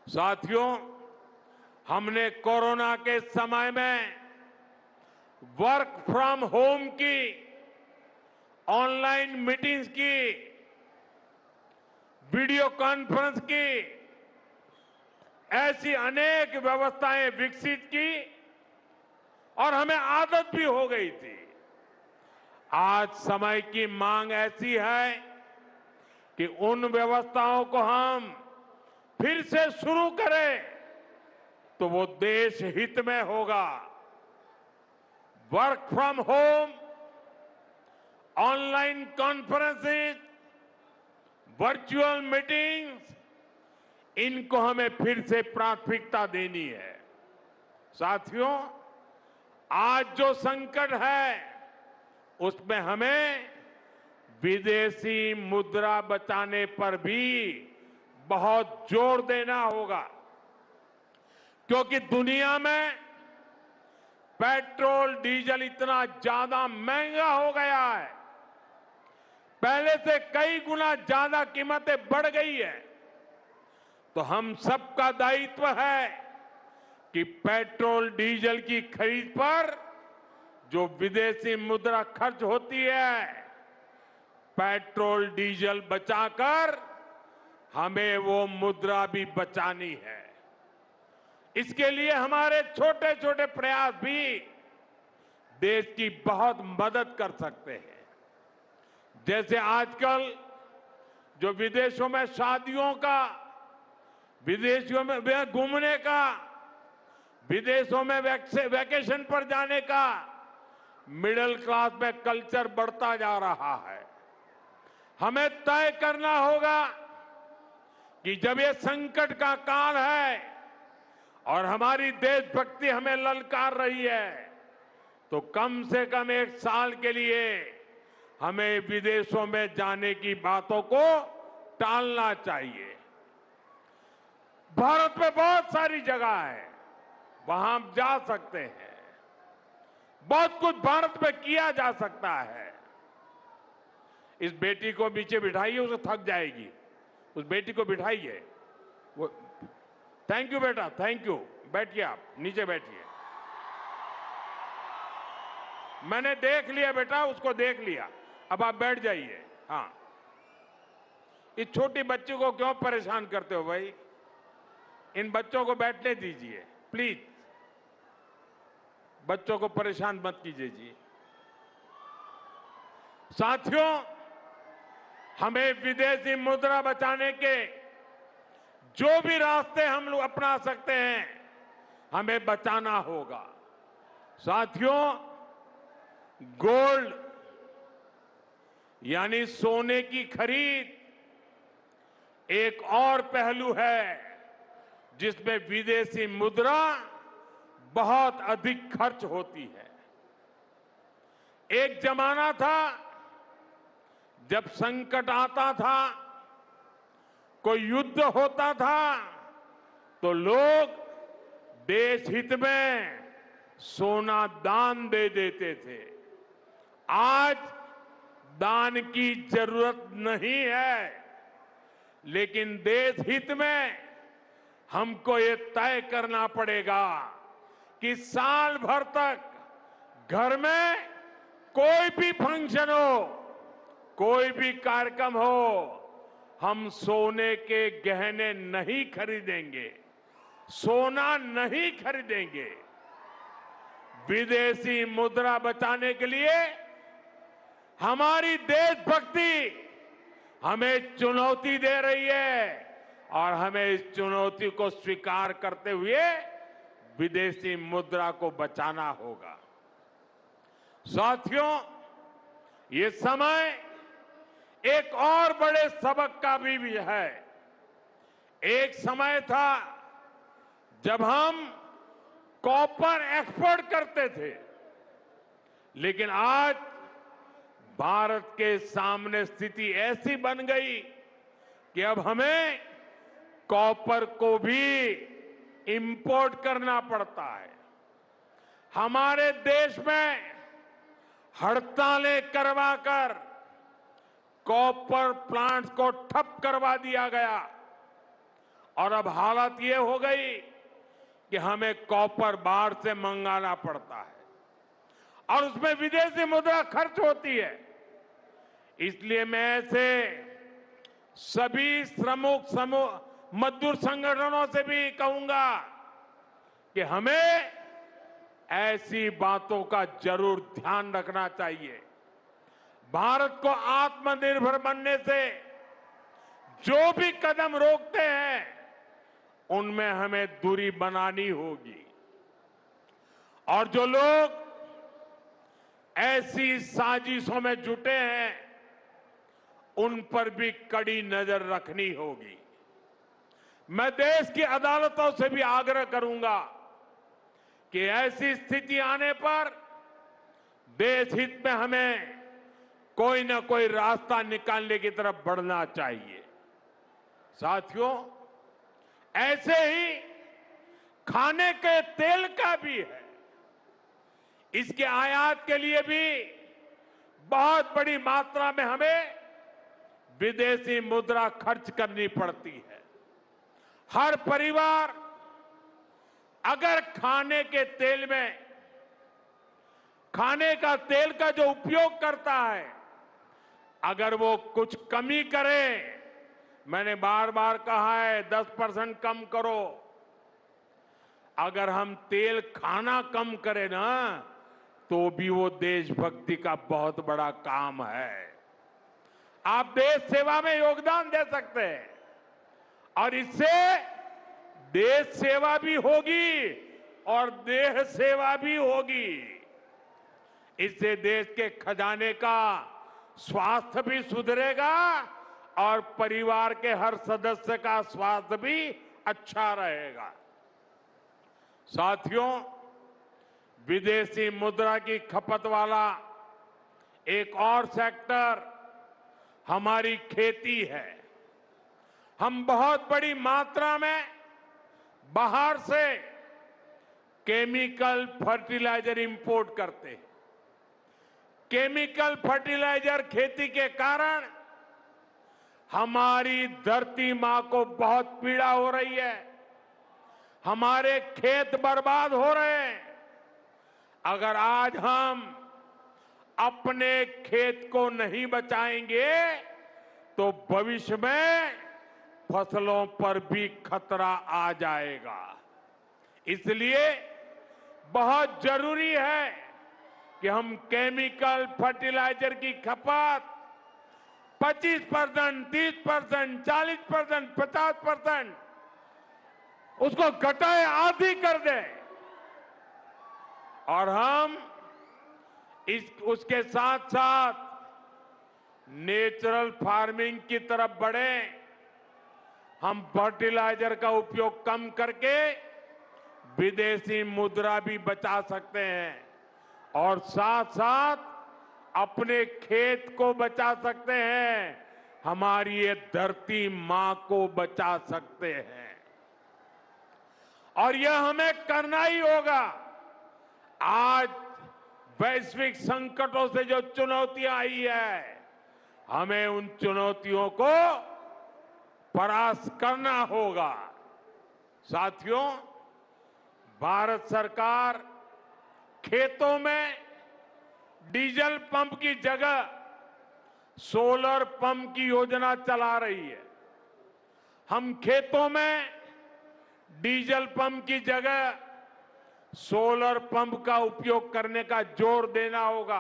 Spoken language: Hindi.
साथियों, हमने कोरोना के समय में वर्क फ्रॉम होम की, ऑनलाइन मीटिंग्स की, वीडियो कॉन्फ्रेंस की, ऐसी अनेक व्यवस्थाएं विकसित की और हमें आदत भी हो गई थी। आज समय की मांग ऐसी है कि उन व्यवस्थाओं को हम फिर से शुरू करें तो वो देश हित में होगा। Work from home, online conferences, virtual meetings, इनको हमें फिर से प्राथमिकता देनी है। साथियों, आज जो संकट है उसमें हमें विदेशी मुद्रा बचाने पर भी बहुत जोर देना होगा, क्योंकि दुनिया में पेट्रोल डीजल इतना ज्यादा महंगा हो गया है, पहले से कई गुना ज्यादा कीमतें बढ़ गई है। तो हम सबका दायित्व है कि पेट्रोल डीजल की खरीद पर जो विदेशी मुद्रा खर्च होती है, पेट्रोल डीजल बचाकर हमें वो मुद्रा भी बचानी है। इसके लिए हमारे छोटे छोटे प्रयास भी देश की बहुत मदद कर सकते हैं। जैसे आजकल जो विदेशों में शादियों का, विदेशों में घूमने का, विदेशों में वैकेशन पर जाने का मिडिल क्लास में कल्चर बढ़ता जा रहा है। हमें तय करना होगा कि जब ये संकट का काल है और हमारी देशभक्ति हमें ललकार रही है, तो कम से कम एक साल के लिए हमें विदेशों में जाने की बातों को टालना चाहिए। भारत में बहुत सारी जगह है, वहां हम जा सकते हैं। बहुत कुछ भारत में किया जा सकता है। इस बेटी को नीचे बिठाइए, उसे थक जाएगी। उस बेटी को बिठाइए। वो थैंक यू बेटा, थैंक यू। बैठिए, आप नीचे बैठिए। मैंने देख लिया बेटा, उसको देख लिया, अब आप बैठ जाइए। हाँ, इस छोटी बच्ची को क्यों परेशान करते हो भाई? इन बच्चों को बैठने दीजिए प्लीज। बच्चों को परेशान मत कीजिए जी। साथियों, हमें विदेशी मुद्रा बचाने के जो भी रास्ते हम लोग अपना सकते हैं, हमें बचाना होगा। साथियों, गोल्ड यानी सोने की खरीद एक और पहलू है जिसमें विदेशी मुद्रा बहुत अधिक खर्च होती है। एक जमाना था जब संकट आता था, कोई युद्ध होता था, तो लोग देश हित में सोना दान दे देते थे। आज दान की जरूरत नहीं है, लेकिन देश हित में हमको ये तय करना पड़ेगा कि साल भर तक घर में कोई भी फंक्शन हो, कोई भी कार्यक्रम हो, हम सोने के गहने नहीं खरीदेंगे, सोना नहीं खरीदेंगे। विदेशी मुद्रा बचाने के लिए हमारी देशभक्ति हमें चुनौती दे रही है और हमें इस चुनौती को स्वीकार करते हुए विदेशी मुद्रा को बचाना होगा। साथियों, ये समय एक और बड़े सबक का भी है। एक समय था जब हम कॉपर एक्सपोर्ट करते थे, लेकिन आज भारत के सामने स्थिति ऐसी बन गई कि अब हमें कॉपर को भी इंपोर्ट करना पड़ता है। हमारे देश में हड़तालें करवाकर कॉपर प्लांट्स को ठप करवा दिया गया और अब हालत ये हो गई कि हमें कॉपर बाहर से मंगाना पड़ता है और उसमें विदेशी मुद्रा खर्च होती है। इसलिए मैं ऐसे सभी श्रमिक समूह मजदूर संगठनों से भी कहूंगा कि हमें ऐसी बातों का जरूर ध्यान रखना चाहिए। भारत को आत्मनिर्भर बनने से जो भी कदम रोकते हैं उनमें हमें दूरी बनानी होगी और जो लोग ऐसी साजिशों में जुटे हैं उन पर भी कड़ी नजर रखनी होगी। मैं देश की अदालतों से भी आग्रह करूंगा कि ऐसी स्थिति आने पर देश हित में हमें कोई ना कोई रास्ता निकालने की तरफ बढ़ना चाहिए। साथियों, ऐसे ही खाने के तेल का भी है। इसके आयात के लिए भी बहुत बड़ी मात्रा में हमें विदेशी मुद्रा खर्च करनी पड़ती है। हर परिवार अगर खाने के तेल में खाने का तेल का जो उपयोग करता है अगर वो कुछ कमी करे, मैंने बार बार कहा है 10% कम करो। अगर हम तेल खाना कम करें ना तो भी वो देशभक्ति का बहुत बड़ा काम है। आप देश सेवा में योगदान दे सकते हैं और इससे देश सेवा भी होगी और देह सेवा भी होगी। इससे देश के खजाने का स्वास्थ्य भी सुधरेगा और परिवार के हर सदस्य का स्वास्थ्य भी अच्छा रहेगा। साथियों, विदेशी मुद्रा की खपत वाला एक और सेक्टर हमारी खेती है। हम बहुत बड़ी मात्रा में बाहर से केमिकल फर्टिलाइजर इंपोर्ट करते हैं। केमिकल फर्टिलाइजर खेती के कारण हमारी धरती मां को बहुत पीड़ा हो रही है। हमारे खेत बर्बाद हो रहे हैं। अगर आज हम अपने खेत को नहीं बचाएंगे तो भविष्य में फसलों पर भी खतरा आ जाएगा। इसलिए बहुत जरूरी है कि हम केमिकल फर्टिलाइजर की खपत 25%, 30%, 40%, 50% उसको घटाए, आधी कर दें और हम उसके साथ साथ नेचुरल फार्मिंग की तरफ बढ़े। हम फर्टिलाइजर का उपयोग कम करके विदेशी मुद्रा भी बचा सकते हैं और साथ साथ अपने खेत को बचा सकते हैं, हमारी ये धरती मां को बचा सकते हैं और यह हमें करना ही होगा। आज वैश्विक संकटों से जो चुनौतियां आई है, हमें उन चुनौतियों को परास्त करना होगा। साथियों, भारत सरकार खेतों में डीजल पंप की जगह सोलर पंप की योजना चला रही है। हम खेतों में डीजल पंप की जगह सोलर पंप का उपयोग करने का जोर देना होगा।